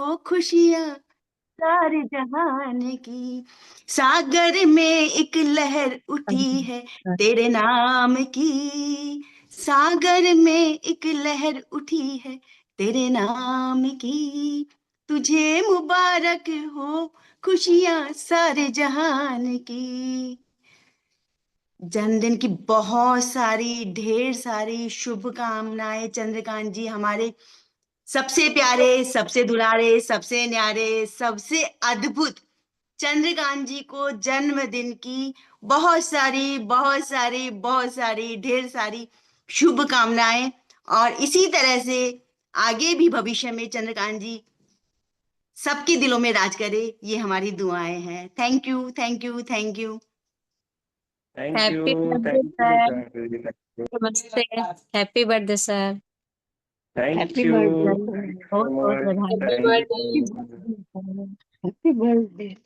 खुशियाँ सारे जहान की। सागर में एक लहर उठी है तेरे नाम की। सागर में एक लहर उठी है तेरे नाम की। तुझे मुबारक हो खुशियाँ सारे जहान की। जन्मदिन की बहुत सारी ढेर सारी शुभकामनाएं चंद्रकांत जी, हमारे सबसे प्यारे, सबसे दुलारे, सबसे न्यारे, सबसे अद्भुत चंद्रकांत जी को जन्मदिन की बहुत सारी बहुत सारी बहुत सारी ढेर सारी शुभकामनाएं। और इसी तरह से आगे भी भविष्य में चंद्रकांत जी सबके दिलों में राज करे, ये हमारी दुआएं हैं। Thank you, thank you, thank you. Thank you, happy birthday thank you, sir. Thank you, नमस्ते। Happy birthday sir. Thank happy you, birthday, बहुत बहुत बधाई। Happy thank birthday. You, happy birthday.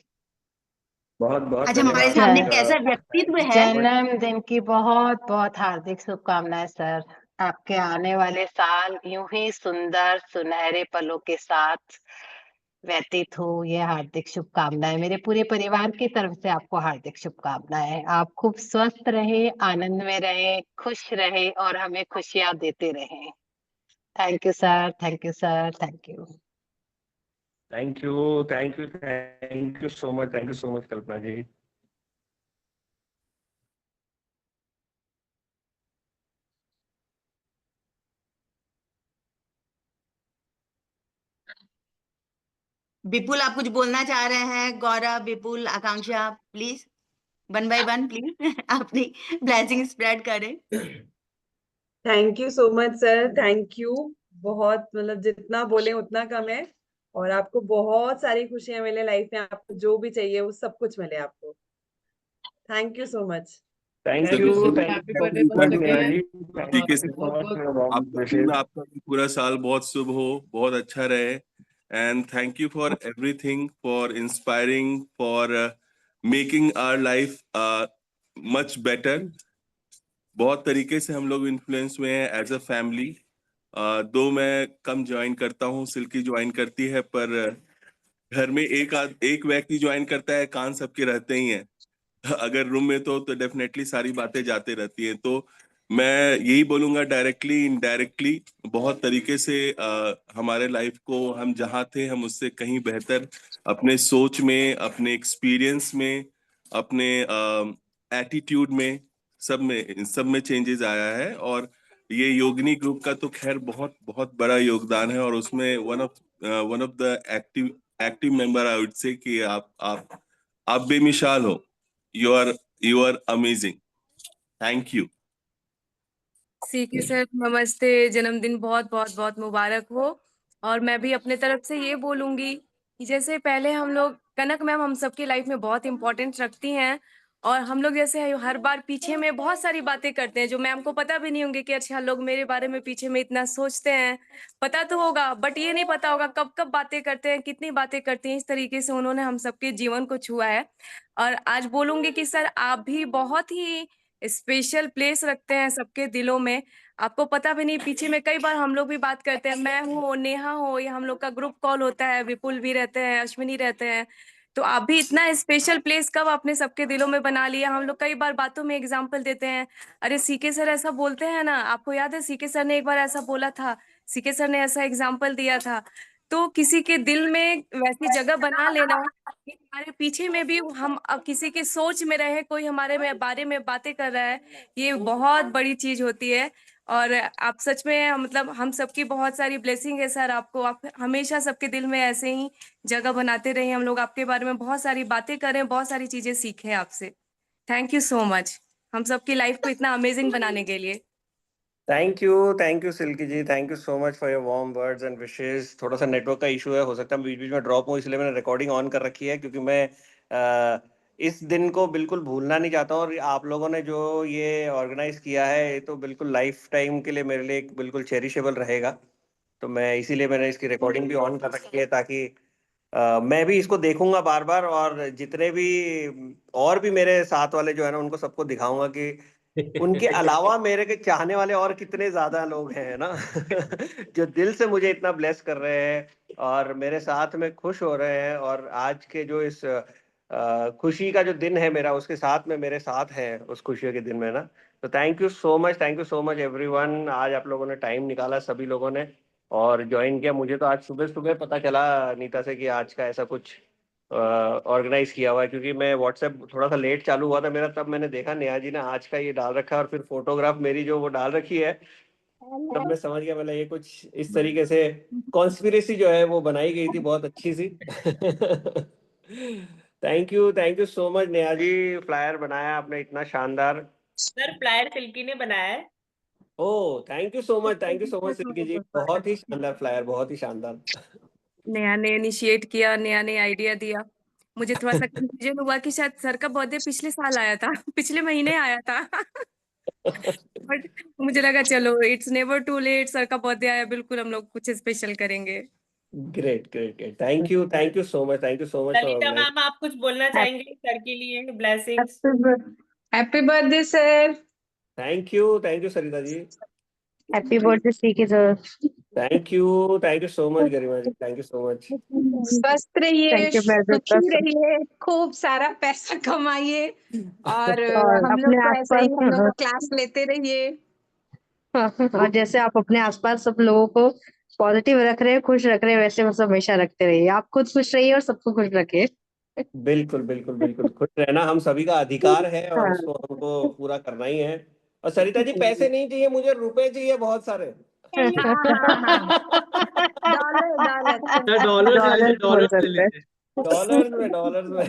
बहुत बहुत आज हमारे धन्यवाद सामने सर, आपका। कैसा व्यक्तित्व है। जन्मदिन की बहुत बहुत हार्दिक शुभकामनाएं सर। आपके आने वाले साल यूं ही सुंदर सुनहरे पलों के साथ व्यतीत हो, ये हार्दिक शुभकामनाएं मेरे पूरे परिवार की तरफ से आपको हार्दिक शुभकामनाएं। आप खूब स्वस्थ रहे, आनंद में रहे, खुश रहे और हमें खुशियां देते रहें। Thank you sir, thank you sir, thank you. Thank you, thank you, thank you so much, thank you so much Kalpana ji. Vipul, आप कुछ बोलना चाह रहे हैं? Gaurav, Vipul, Akanksha, please one by one please अपनी ब्लेसिंग स्प्रेड करें। Thank you so much sir, thank you. बहुत मतलब जितना बोले उतना कम है। और आपको बहुत सारी खुशियां मिले लाइफ में, आपको जो भी चाहिए वो सब कुछ मिले आपको। Thank you so much. Thank sir, you, Vipul, thank happy you birthday so once much Neha again. जी। और थैंक यू बहुत सो मच बहुत फॉर वार्म विशेस। आपका भी पूरा साल बहुत शुभ हो, बहुत अच्छा रहे। And thank you for everything, for inspiring, for making our life much better. बहुत तरीके से हम लोग इन्फ्लुएंस हुए हैं एज अ फैमिली। दो मैं कम ज्वाइन करता हूँ, सिल्की ज्वाइन करती है, पर घर में एक व्यक्ति ज्वाइन करता है, कान सबके रहते ही हैं। अगर रूम में तो डेफिनेटली सारी बातें जाते रहती हैं। तो मैं यही बोलूंगा, डायरेक्टली इनडायरेक्टली बहुत तरीके से हमारे लाइफ को हम जहाँ थे हम उससे कहीं बेहतर अपने सोच में, अपने एक्सपीरियंस में, अपने एटीट्यूड में, सब में चेंजेस आया है। और ये योगिनी ग्रुप का तो खैर बहुत बहुत बड़ा योगदान है। और उसमें one of the active member I would say कि आप बेमिसाल हो। You are amazing. Thank you. CK sir नमस्ते। जन्मदिन बहुत बहुत बहुत मुबारक हो। और मैं भी अपने तरफ से ये बोलूंगी कि जैसे पहले हम लोग, कनक मैम हम सबकी लाइफ में बहुत इंपॉर्टेंस रखती हैं। और हम लोग जैसे हर बार पीछे में बहुत सारी बातें करते हैं जो मैम को पता भी नहीं होंगे कि अच्छा लोग मेरे बारे में पीछे में इतना सोचते हैं। पता तो होगा बट ये नहीं पता होगा कब कब बातें करते हैं, कितनी बातें करते हैं। इस तरीके से उन्होंने हम सबके जीवन को छुआ है। और आज बोलूंगी कि सर आप भी बहुत ही स्पेशल प्लेस रखते हैं सबके दिलों में। आपको पता भी नहीं, पीछे में कई बार हम लोग भी बात करते हैं, मैं हूँ, नेहा हो, या हम लोग का ग्रुप कॉल होता है, विपुल भी रहते हैं, अश्विनी रहते हैं। तो आप भी इतना स्पेशल प्लेस कब आपने सबके दिलों में बना लिया। हम लोग कई बार बातों में एग्जाम्पल देते हैं, अरे सीके सर ऐसा बोलते हैं ना, आपको याद है सीके सर ने एक बार ऐसा बोला था, सीके सर ने ऐसा एग्जाम्पल दिया था। तो किसी के दिल में वैसी जगह बना लेना कि हमारे पीछे में भी हम अब किसी के सोच में रहे, कोई हमारे में बारे में बातें कर रहा है, ये बहुत बड़ी चीज होती है। और आप सच में मतलब हम सबकी बहुत सारी ब्लेसिंग है सर आपको। आप हमेशा सबके दिल में ऐसे ही जगह बनाते रहे। हम लोग आपके बारे में बहुत सारी बातें करें, बहुत सारी चीजें सीखे आपसे। थैंक यू सो मच हम सबकी लाइफ को इतना अमेजिंग बनाने के लिए। Thank you Silky ji, thank you so much for your warm words and wishes. थोड़ा सा नेटवर्क का इशू है, हो सकता है बीच बीच में ड्रॉप हो, इसलिए मैंने रिकॉर्डिंग ऑन कर रखी है, क्योंकि मैं इस दिन को बिल्कुल भूलना नहीं चाहता हूँ। और आप लोगों ने जो ये ऑर्गेनाइज किया है, ये तो बिल्कुल लाइफ टाइम के लिए मेरे लिए एक बिल्कुल चेरिशेबल रहेगा। तो मैं इसीलिए मैंने इसकी रिकॉर्डिंग भी ऑन कर रखी है, ताकि मैं भी इसको देखूंगा बार बार। और जितने भी और भी मेरे साथ वाले जो है ना, उनको सबको दिखाऊंगा कि उनके अलावा मेरे के चाहने वाले और कितने ज्यादा लोग हैं ना जो दिल से मुझे इतना ब्लेस कर रहे हैं और मेरे साथ में खुश हो रहे हैं, और आज के जो इस खुशी का जो दिन है मेरा, उसके साथ में मेरे साथ है उस खुशियों के दिन में ना। तो thank you so much everyone. आज आप लोगों ने टाइम निकाला सभी लोगों ने और ज्वाइन किया। मुझे तो आज सुबह सुबह पता चला नीता से कि आज का ऐसा कुछ ऑर्गेनाइज किया हुआ है, क्योंकि मैं व्हाट्सएप थोड़ा सा लेट चालू हुआ था मेरा, तब मैंने देखा नेहा जी ने आज का ये डाल रखा है और फिर फोटोग्राफ मेरी जो वो डाल रखी है, तब मैं समझ गया, मतलब ये कुछ इस तरीके से कॉन्स्पिरेसी जो है वो बनाई गई थी बहुत अच्छी सी। Thank you so much Neha ji, flyer बनाया आपने इतना शानदार। सर फ्लायर सिल्की ने बनाया है। Oh thank you so much Silky ji, बहुत ही शानदार फ्लायर, बहुत ही शानदार। नया ने इनिशिएट किया, नया ने आइडिया दिया। मुझे थोड़ा सा कंफ्यूजन हुआ कि शायद सर का बर्थडे पिछले साल आया था, पिछले महीने आया था। बट मुझे लगा चलो it's never too late, sir का बर्थडे आया, बिल्कुल हम लोग कुछ स्पेशल करेंगे। Great great great, thank you so much Lalita ma'am आप कुछ बोलना चाहेंगे सर के लिए? Blessings. Happy birthday sir. Thank you Sarita ji. Happy birthday CK sir. Thank you so much Garima ji, thank you so much. स्वस्थ रहिए, सुखी रहिए, खूब सारा पैसा कमाइए और हम लोग को ऐसे ही हम लोग क्लास लेते रहिए। और जैसे आप अपने आसपास सब लोगों को पॉजिटिव रख रहे हैं, खुश रख रहे हैं, वैसे बस हमेशा रखते रहिए। आप खुद खुश रहिए और सबको खुश रखिए। बिल्कुल खुश रहना हम सभी का अधिकार है और उसको हमको पूरा करना ही है। और सरिता जी पैसे नहीं चाहिए मुझे, रुपए चाहिए बहुत सारे। डॉलर डॉलर सर डॉलर से ले डॉलर लेते डॉलर्स में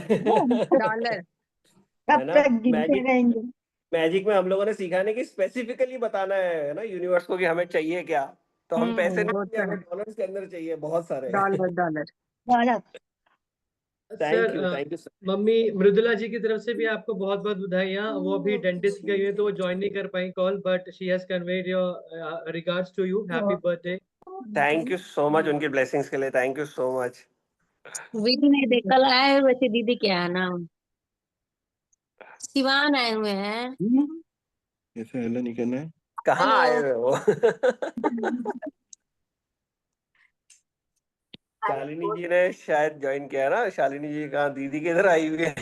डॉलर है ना। मैजिक में हम लोगों ने सीखा नहीं कि स्पेसिफिकली बताना है ना यूनिवर्स को कि हमें चाहिए क्या, तो हम पैसे नहीं चाहिए, हमें डॉलर्स के अंदर चाहिए बहुत सारे। Dollar. Thank you sir mummy Mridula ji की तरफ से भी आपको बहुत बहुत बधाइयाँ। वो अभी डेंटिस्ट गई है तो वो ज्वाइन नहीं कर पाई call, but she has conveyed your regards to you. Happy birthday. Thank you so much उनकी ब्लेसिंग्स के लिए, थैंक यू सो मच। दीदी नहीं देख, कल आए हुए थे, दीदी क्या है नाम, सिवान आए हुए हैं। ऐसे हेलो नहीं करना है। कहाँ आए हुए वो? शालिनी जी ने शायद ज्वाइन किया ना। शालिनी जी कहाँ, दीदी के इधर आई हुई है।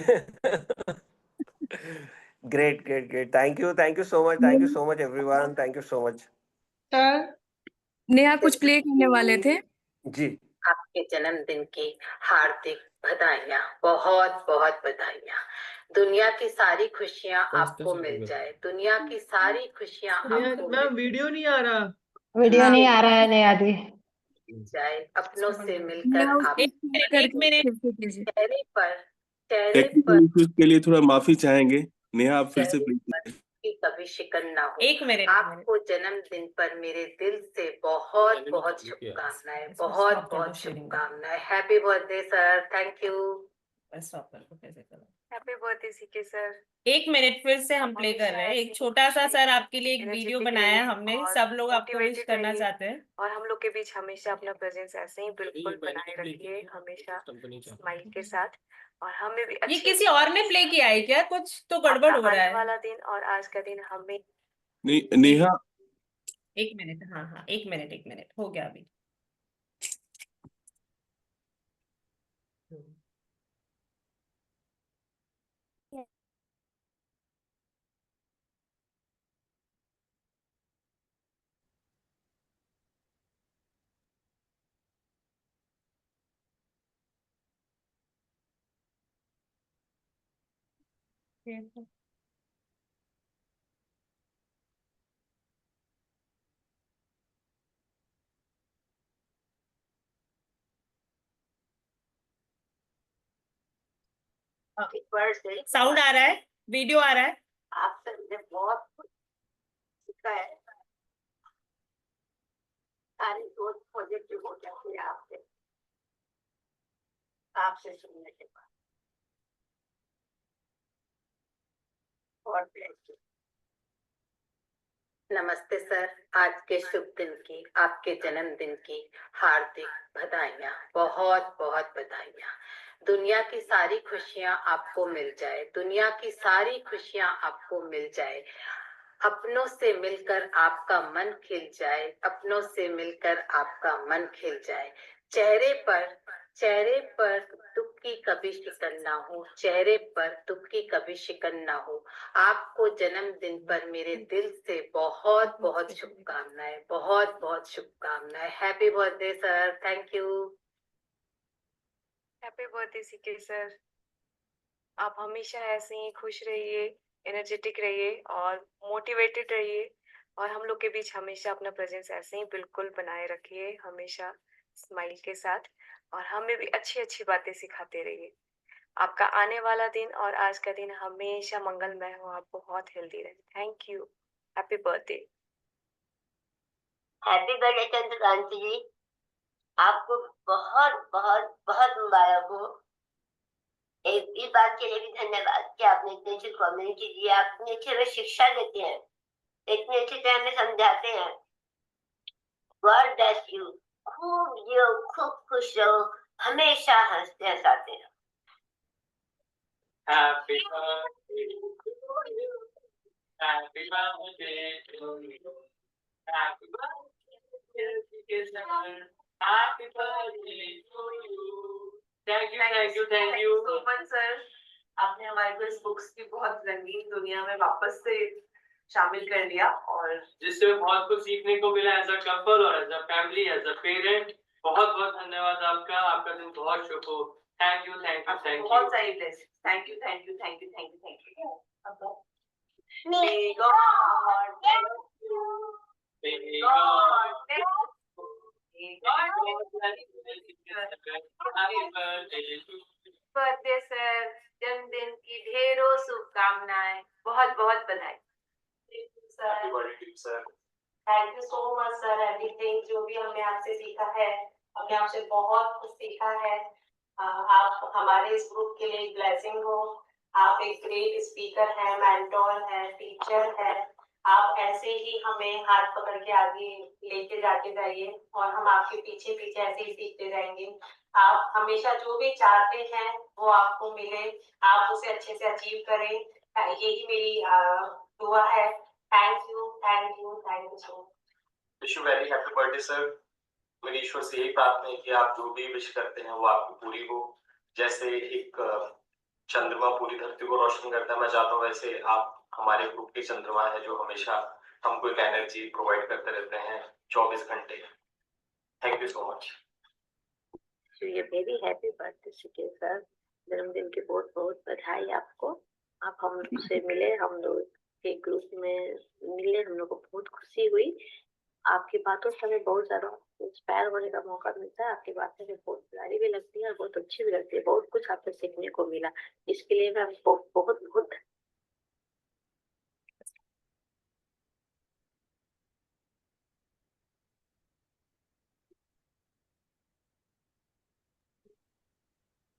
Great thank you so much everyone, thank you so much. Neha कुछ प्ले करने वाले थे। जी आपके जन्मदिन की हार्दिक बधाइयाँ, बहुत बहुत बधाइयाँ। दुनिया की सारी खुशियाँ आपको मिल जाए, दुनिया की सारी खुशियाँ आपको मैम वीडियो नहीं आ रहा। वीडियो नहीं आ रहा है नेहा जी। जाए अपनों से मिलकर आप एक मिनट चेहरे पर टेक्निकल इश्यूज के लिए थोड़ा माफी चाहेंगे। नेहा आप फिर से प्लीज। की कभी शिकन ना हो। एक मिनट। आपको जन्मदिन पर मेरे दिल से बहुत बहुत शुभकामनाएं, बहुत बहुत शुभकामनाएं। Happy birthday sir, thank you. Happy birthday CK sir. एक मिनट, फिर से हम प्ले कर रहे हैं। एक छोटा सा सर आपके लिए एक वीडियो बनाया है हमने, सब लोग आपको विश करना चाहते हैं। और हम लोग के बीच हमेशा अपना प्रेजेंस ऐसे ही बिल्कुल बनाए रखिए, हमेशा स्माइल के साथ। और हमें भी ये किसी और ने प्ले किया है क्या? कुछ तो गड़बड़ हो रहा है। वाला दिन और आज का दिन हमें नहीं नेहा एक मिनट, हाँ एक मिनट हो गया अभी। साउंड आ रहा है, वीडियो आ रहा है। आपसे मुझे बहुत कुछ सीखा है, सारी सोच पॉजिटिव हो जाती है आपसे सुनने के बाद। God bless you. नमस्ते सर, आज के शुभ दिन की, आपके जन्मदिन की हार्दिक बधाइयाँ, बहुत बहुत बधाइयाँ। दुनिया की सारी खुशियाँ आपको मिल जाए, दुनिया की सारी खुशियाँ आपको मिल जाए। अपनों से मिलकर आपका मन खिल जाए, अपनों से मिलकर आपका मन खिल जाए। चेहरे पर दुख की कभी शिकन ना हो, चेहरे पर दुख की कभी शिकन ना हो। आपको जन्मदिन पर मेरे दिल से बहुत बहुत शुभकामनाएं, बहुत बहुत शुभकामनाएं। Happy birthday sir, thank you. Happy birthday CK sir. आप हमेशा ऐसे ही खुश रहिए, एनर्जेटिक रहिए और मोटिवेटेड रहिए, और हम लोग के बीच हमेशा अपना प्रेजेंस ऐसे ही बिल्कुल बनाए रखिए, हमेशा स्माइल के साथ, और हमें भी अच्छी अच्छी बातें सिखाते रहिए। आपका आने वाला दिन और आज का दिन हमेशा मंगलमय हो, आप बहुत हेल्दी रहे। Thank you. Happy birthday. Happy birthday Chandrakanti ji, आपको बहुत बहुत बहुत मुबारक हो। इस बात के लिए भी धन्यवाद कि आपने इतनी अच्छी कम्युनिटी दी, आपने अच्छी हमें शिक्षा देते हैं, इतनी अच्छी तरह हमें समझाते हैं। गॉड ब्लेस यू, खूब जियो, खूब खुश रहो, हमेशा हंसते हंसाते रहो। Happy birthday to you. Happy birthday to you. Happy birthday, Krishna. Happy birthday to you. Thank you so much sir। आपने हमारे को इस बुक्स की बहुत रंगीन दुनिया में वापस से शामिल कर लिया, और जिससे बहुत कुछ सीखने को मिला एज अ कपल और as a family, as a parent. बहुत बहुत धन्यवाद आपका, आपका दिन बहुत शुभ हो। Thank you thank you thank you. बहुत सारी blessings. Thank you thank you thank you thank you thank you. May God bless you. May God bless you. May God bless you. Happy birthday to you. Birthday sir, जन्मदिन की ढेरों शुभकामनाएं, बहुत बहुत बधाई। Happy birthday sir. Thank you so much sir, everything जो भी हमने आपसे सीखा है, हमने आपसे बहुत कुछ सीखा है। आप हमारे इस ग्रुप के लिए एक ब्लेसिंग हो। आप एक ग्रेट स्पीकर हैं, मेंटोर हैं, टीचर हैं। आप ऐसे ही हमें हाथ पकड़ के आगे लेके जाते जाइए, और हम आपके पीछे पीछे ऐसे ही सीखते जाएंगे। आप हमेशा जो भी चाहते हैं वो आपको मिले, आप उसे अच्छे से अचीव करें, यही मेरी दुआ है। Thank you thank you thank you so much. Wish you very happy birthday sir. मेरी ईश्वर से यही प्रार्थना है कि आप जो भी विश करते हैं वो आपकी पूरी हो। जैसे एक चंद्रमा पूरी धरती को रोशन करता है, मैं चाहता हूँ वैसे आप हमारे ग्रुप के चंद्रमा है जो हमेशा हमको एक एनर्जी प्रोवाइड करते रहते हैं 24 घंटे। Thank you so much. Very happy birthday CK sir, जन्मदिन की बहुत बहुत बधाई आपको। आप हम लोग से मिले, हम लोग के ग्रुप में मिले, हम लोग को बहुत खुशी हुई। आपकी बातों से हमें बहुत ज्यादा इंस्पायर होने का मौका मिलता है। आपकी बातें हमें बहुत प्यारी भी लगती है और बहुत अच्छी भी लगती है। बहुत कुछ आपसे सीखने को मिला, इसके लिए मैं आपको बहुत बहुत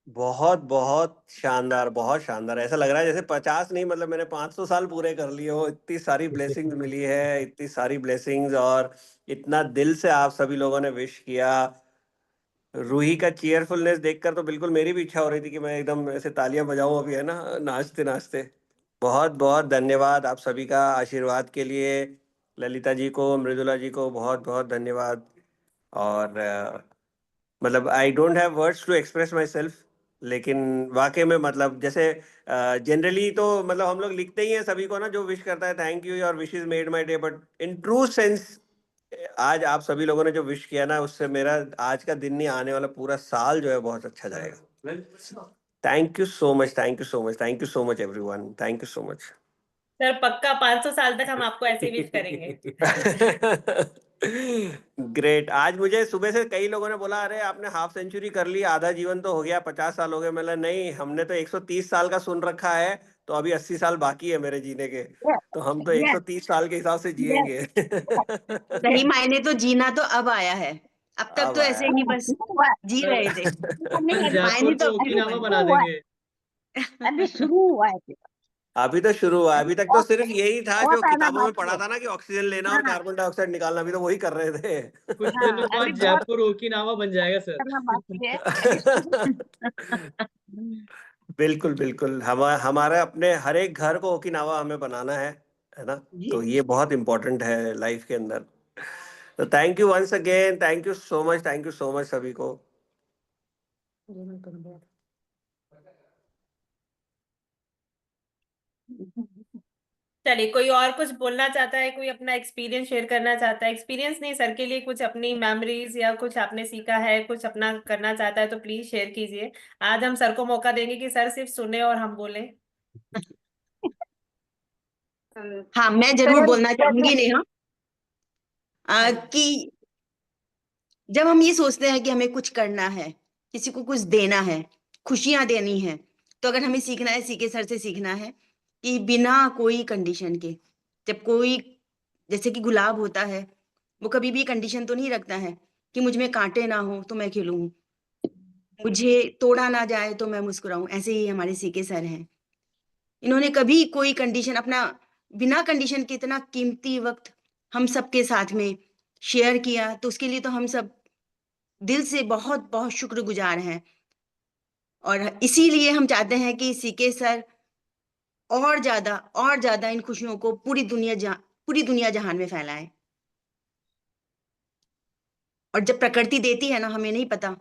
बहुत बहुत शानदार, बहुत शानदार। ऐसा लग रहा है जैसे 50 नहीं, मतलब मैंने 500 साल पूरे कर लिए हो। इतनी सारी ब्लेसिंग्स मिली है, इतनी सारी ब्लेसिंग्स, और इतना दिल से आप सभी लोगों ने विश किया। रूही का चीयरफुलनेस देखकर तो बिल्कुल मेरी भी इच्छा हो रही थी कि मैं एकदम ऐसे तालियां बजाऊं अभी, है ना, नाचते नाचते। बहुत बहुत धन्यवाद आप सभी का आशीर्वाद के लिए। ललिता जी को, मृदुला जी को बहुत बहुत धन्यवाद। और मतलब I don't have words to express myself, लेकिन वाकई में मतलब जैसे जनरली तो मतलब हम लोग लिखते ही हैं सभी को ना, जो विश करता है thank you your wishes made my day, but in true sense आज आप सभी लोगों ने जो विश किया ना, उससे मेरा आज का दिन नहीं, आने वाला पूरा साल जो है बहुत अच्छा जाएगा। Thank you so much, thank you so much, thank you so much everyone, thank you so much. Sir पक्का 500 साल तक हम आपको ऐसे विश करेंगे। ग्रेट। आज मुझे सुबह से कई लोगों ने बोला अरे आपने हाफ सेंचुरी कर ली, आधा जीवन तो हो गया, 50 साल हो गए। मतलब नहीं, हमने तो 130 साल का सुन रखा है, तो अभी 80 साल बाकी है मेरे जीने के, तो हम तो 130 साल के हिसाब से जिएंगे। सही मायने तो जीना तो अब आया है, अब तक अब तो ऐसे ही बस जी रहे थे। मायने जयपुर तो को ओकिनावा बना देंगे। अभी शुरू हुआ है। अभी तो शुरू हुआ है, अभी तक तो सिर्फ यही था जो बहुत आना किताबों में बाकी पढ़ा है। था ना कि ऑक्सीजन लेना और कार्बन डाइऑक्साइड निकालना, अभी तो वही कर रहे थे। कुछ दिनों बाद जयपुर ओकिनावा बन जाएगा सर। करना बाकी है। बिल्कुल बिल्कुल, हमारा अपने हर एक घर को ओकिनावा हमें बनाना है। है ना। तो ये बहुत इम्पोर्टेंट है लाइफ के अंदर। तो thank you once again, thank you so much सभी को। चलिए, कोई और कुछ बोलना चाहता है, कोई अपना एक्सपीरियंस शेयर करना चाहता है? एक्सपीरियंस नहीं, सर के लिए कुछ अपनी मेमोरीज या कुछ आपने सीखा है, कुछ अपना करना चाहता है तो प्लीज शेयर कीजिए। आज हम सर को मौका देंगे कि सर सिर्फ सुने और हम बोलें। हाँ, मैं जरूर बोलना चाहूंगी नेहा कि जब हम ये सोचते हैं कि हमें कुछ करना है, किसी को कुछ देना है, खुशियां देनी है, तो अगर हमें सीखना है, सीके सर से सीखना है कि बिना कोई कंडीशन के, जब कोई, जैसे कि गुलाब होता है, वो कभी भी कंडीशन तो नहीं रखता है कि मुझ में कांटे ना हो तो मैं खिलूं, मुझे तोड़ा ना जाए तो मैं मुस्कुराऊं। ऐसे ही हमारे सीके सर हैं, इन्होंने कभी कोई कंडीशन, अपना बिना कंडीशन के इतना कीमती वक्त हम सबके साथ में शेयर किया, तो उसके लिए तो हम सब दिल से बहुत बहुत शुक्रगुजार हैं। और इसीलिए हम चाहते हैं कि सीके सर और ज्यादा इन खुशियों को पूरी दुनिया जहान में फैलाएं। और जब प्रकृति देती है ना, हमें नहीं पता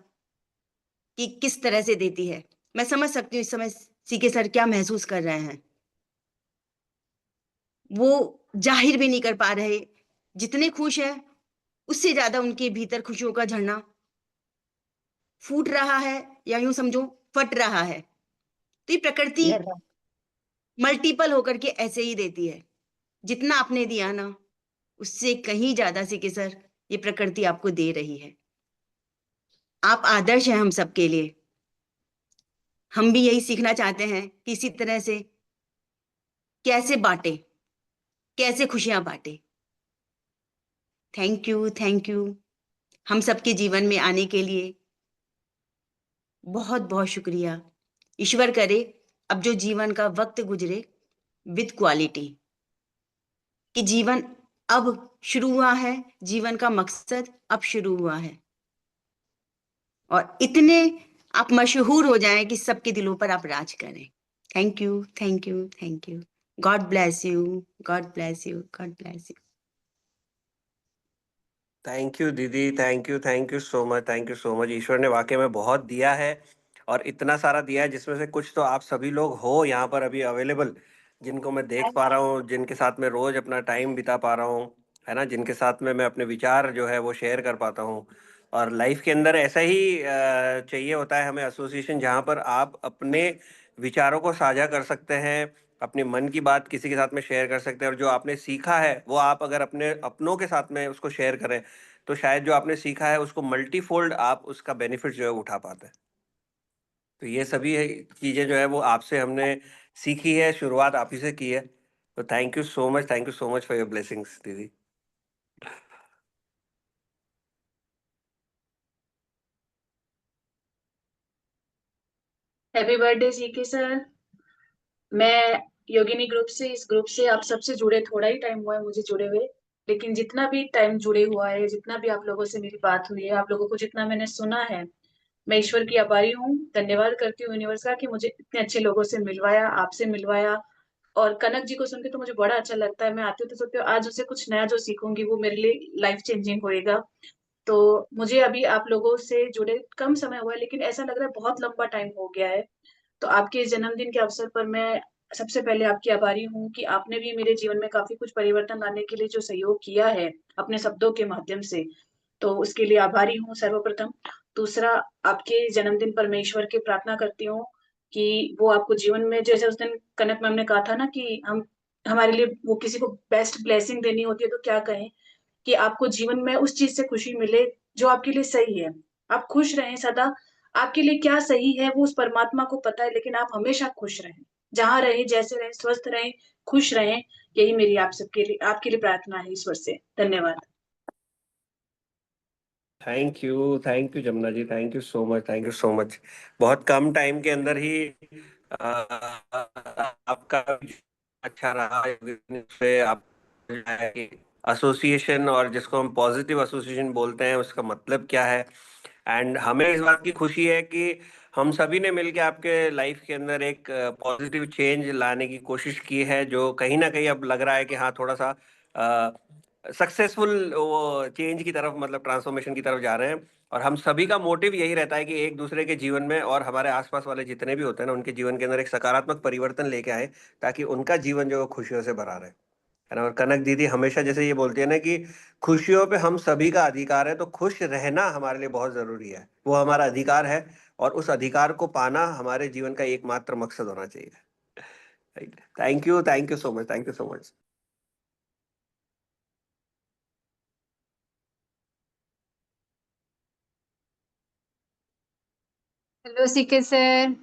कि किस तरह से देती है। मैं समझ सकती हूँ इस समय सीके सर क्या महसूस कर रहे हैं, वो जाहिर भी नहीं कर पा रहे। जितने खुश है उससे ज्यादा उनके भीतर खुशियों का झरना फूट रहा है, या यूं समझो फट रहा है। तो ये प्रकृति मल्टीपल होकर के ऐसे ही देती है। जितना आपने दिया ना, उससे कहीं ज्यादा सीके सर ये प्रकृति आपको दे रही है। आप आदर्श हैं हम सबके लिए। हम भी यही सीखना चाहते हैं कि इसी तरह से कैसे बांटे, कैसे खुशियां बांटे। थैंक यू हम सबके जीवन में आने के लिए। बहुत बहुत शुक्रिया। ईश्वर करे अब जो जीवन का वक्त गुजरे विद क्वालिटी, कि जीवन अब शुरू हुआ है, जीवन का मकसद अब शुरू हुआ है, और इतने आप मशहूर हो जाएं कि सबके दिलों पर आप राज करें। Thank you, thank you, thank you. God bless you, God bless you, God bless you. Thank you दीदी, thank you so much, thank you so much. ईश्वर ने वाकई में बहुत दिया है, और इतना सारा दिया है जिसमें से कुछ तो आप सभी लोग हो यहाँ पर अभी अवेलेबल, जिनको मैं देख पा रहा हूँ, जिनके साथ मैं रोज अपना टाइम बिता पा रहा हूँ, है ना, जिनके साथ में मैं अपने विचार जो है वो शेयर कर पाता हूँ। और लाइफ के अंदर ऐसा ही चाहिए होता है हमें, एसोसिएशन जहाँ पर आप अपने विचारों को साझा कर सकते हैं, अपने मन की बात किसी के साथ में शेयर कर सकते हैं, और जो आपने सीखा है वो आप अगर अपने अपनों के साथ में उसको शेयर करें, तो शायद जो आपने सीखा है उसको मल्टीफोल्ड आप उसका बेनिफिट जो है उठा पाते हैं। तो ये सभी चीजें जो है वो आपसे हमने सीखी है, शुरुआत आप ही से की है। तो thank you so much for your blessings दीदी। Happy birthday CK sir. मैं योगिनी ग्रुप से, इस ग्रुप से आप सबसे जुड़े थोड़ा ही टाइम हुआ है मुझे जुड़े हुए, लेकिन जितना भी टाइम जुड़े हुआ है, जितना भी आप लोगों से मेरी बात हुई है, आप लोगों को जितना मैंने सुना है, मैं ईश्वर की आभारी हूँ। धन्यवाद करती हूँ यूनिवर्स का कि मुझे इतने अच्छे लोगों से मिलवाया, आपसे मिलवाया। और कनक जी को सुन के तो मुझे बड़ा अच्छा लगता है। मैं आती हूँ तो सोचती हूँ आज उसे कुछ नया जो सीखूंगी वो मेरे लिए लाइफ चेंजिंग होएगा। तो मुझे अभी आप लोगों से जुड़े कम समय हुआ है, लेकिन ऐसा लग रहा है बहुत लंबा टाइम हो गया है। तो आपके इस जन्मदिन के अवसर पर मैं सबसे पहले आपकी आभारी हूँ कि आपने भी मेरे जीवन में काफी कुछ परिवर्तन लाने के लिए जो सहयोग किया है अपने शब्दों के माध्यम से, तो उसके लिए आभारी हूँ सर्वप्रथम। दूसरा, आपके जन्मदिन पर मैं ईश्वर की प्रार्थना करती हूँ कि वो आपको जीवन में, जैसे उस दिन कनक मैम ने कहा था ना कि हम, हमारे लिए वो किसी को बेस्ट ब्लेसिंग देनी होती है तो क्या कहें, कि आपको जीवन में उस चीज से खुशी मिले जो आपके लिए सही है। आप खुश रहें सदा। आपके लिए क्या सही है वो उस परमात्मा को पता है, लेकिन आप हमेशा खुश रहें, जहां रहें, जैसे रहें, स्वस्थ रहें, खुश रहें। यही मेरी आप सबके लिए, आपके लिए प्रार्थना है ईश्वर से। धन्यवाद। Thank you Jamuna ji, thank you so much. बहुत कम टाइम के अंदर ही आपका अच्छा रहा से आप एसोसिएशन, और जिसको हम पॉजिटिव एसोसिएशन बोलते हैं, उसका मतलब क्या है, एंड हमें इस बात की खुशी है कि हम सभी ने मिलकर आपके लाइफ के अंदर एक पॉजिटिव चेंज लाने की कोशिश की है, जो कहीं ना कहीं अब लग रहा है कि हाँ थोड़ा सा सक्सेसफुल वो चेंज की तरफ, मतलब ट्रांसफॉर्मेशन की तरफ जा रहे हैं। और हम सभी का मोटिव यही रहता है कि एक दूसरे के जीवन में और हमारे आसपास वाले जितने भी होते हैं ना, उनके जीवन के अंदर एक सकारात्मक परिवर्तन लेके आए, ताकि उनका जीवन जो है वो खुशियों से भरा रहे, है ना। और कनक दीदी हमेशा जैसे ये बोलती है ना कि खुशियों पे हम सभी का अधिकार है, तो खुश रहना हमारे लिए बहुत जरूरी है, वो हमारा अधिकार है, और उस अधिकार को पाना हमारे जीवन का एकमात्र मकसद होना चाहिए। Thank you so much, thank you so much. Hello CK sir.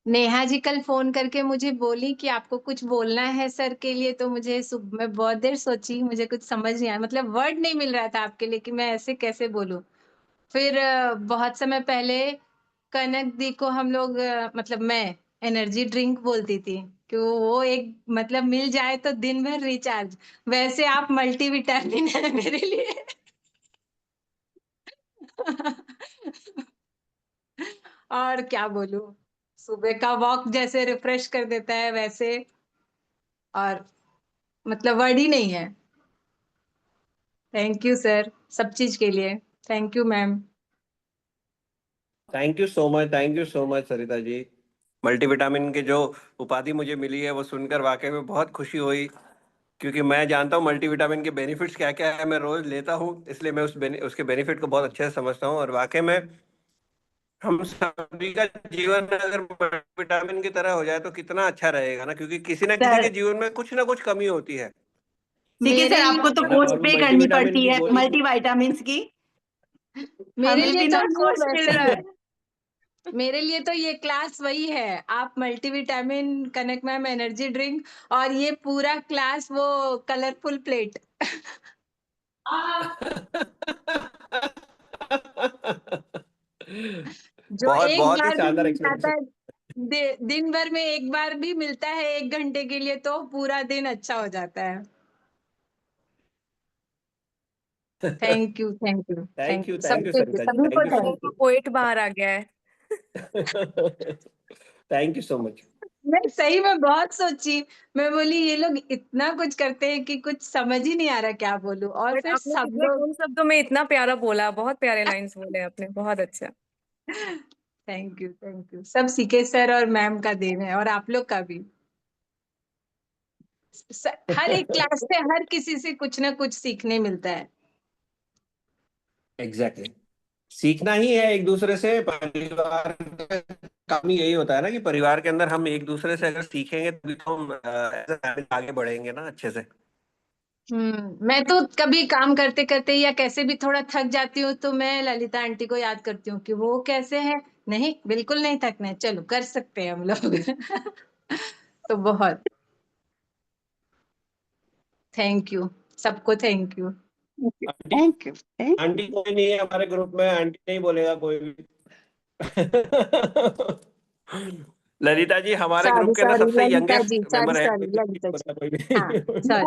Neha ji कल फोन करके मुझे बोली कि आपको कुछ बोलना है सर के लिए, तो मुझे मैं बहुत देर सोची, मुझे कुछ समझ नहीं आया, मतलब वर्ड नहीं मिल रहा था आपके लिए कि मैं ऐसे कैसे बोलूं। फिर बहुत समय पहले कनक दी को हम लोग मतलब मैं एनर्जी ड्रिंक बोलती थी कि वो एक मतलब मिल जाए तो दिन भर रिचार्ज, वैसे आप मल्टीविटामिन है मेरे लिए। और क्या बोलूं, सुबह का वॉक जैसे रिफ्रेश कर देता है वैसे, और मतलब वर्ड ही नहीं है। थैंक यू सर सब चीज के लिए। Thank you ma'am. Thank you so much Sarita ji. Multivitamin के जो उपाधि मुझे मिली है वो सुनकर वाकई में बहुत खुशी हुई, क्योंकि मैं जानता हूँ मल्टीविटामिन के बेनिफिट्स क्या क्या है, मैं रोज लेता हूँ, इसलिए मैं उसके बेनिफिट को बहुत अच्छे से समझता हूँ। और वाकई में हम सभी का जीवन अगर मल्टीविटामिन की तरह हो जाए तो कितना अच्छा रहेगा ना, क्योंकि किसी ना किसी सर के जीवन में कुछ ना कुछ कमी होती है सीके मेरे सर, आपको तो है लिए ना। पोस्ट और वो पे करनी मल्टीविटामिन पड़ती की है गोली मल्टीविटामिन्स की, मेरे हमें लिए भी तो ना ये पोस्ट मिल रहा है। मेरे लिए तो ये क्लास वही है, आप मल्टीविटामिन, कनक मैम एनर्जी ड्रिंक, और ये पूरा क्लास वो कलरफुल प्लेट। जो बहुत एक बहुत ही बार भी शानदार मिल जाता एक्सप्लेनेशन। है, दिन भर में एक बार भी मिलता है 1 घंटे के लिए, तो पूरा दिन अच्छा हो जाता है। थैंक यू थैंक यू सबके लिए, सरिता जी, सभी को थैंक यू सो थैंक तो पोएट बाहर आ गया है। Much. Thank you so much. मैं सही में बहुत सोची, मैं बोली ये लोग इतना कुछ करते हैं कि कुछ समझ ही नहीं आ रहा क्या बोलूं, और बट फिर आपने सब कितने लोग। कम शब्दों में इतना प्यारा बोला, बहुत प्यारे लाइंस बोले आपने, बहुत अच्छा। थैंक यू सब सीके सर और मैम का देन है, और आप लोग का भी। हर एक क्लास से हर किसी से कुछ ना कुछ सीखने मिलता है। एग्जैक्टली सीखना ही है एक दूसरे से। परिवार का काम ही यही होता है ना कि परिवार के अंदर हम एक दूसरे से अगर सीखेंगे तभी तो हम as a family आगे बढ़ेंगे ना अच्छे से। मैं तो कभी काम करते करते या कैसे भी थोड़ा थक जाती हूँ, तो मैं ललिता आंटी को याद करती हूँ कि वो कैसे है। नहीं बिल्कुल नहीं थकना है, चलो कर सकते हैं हम लोग। तो बहुत थैंक यू सबको, thank you. Aunty, thank you. Aunty कोई नहीं है हमारे ग्रुप में, आंटी नहीं बोलेगा कोई भी। ललिता जी हमारे सॉरी ग्रुप के अंदर सॉरी सबसे Lalita ji, youngest sorry member है, सॉरी कोई नहीं ललिता जी। बोलता कोई हाँ भी। Sorry.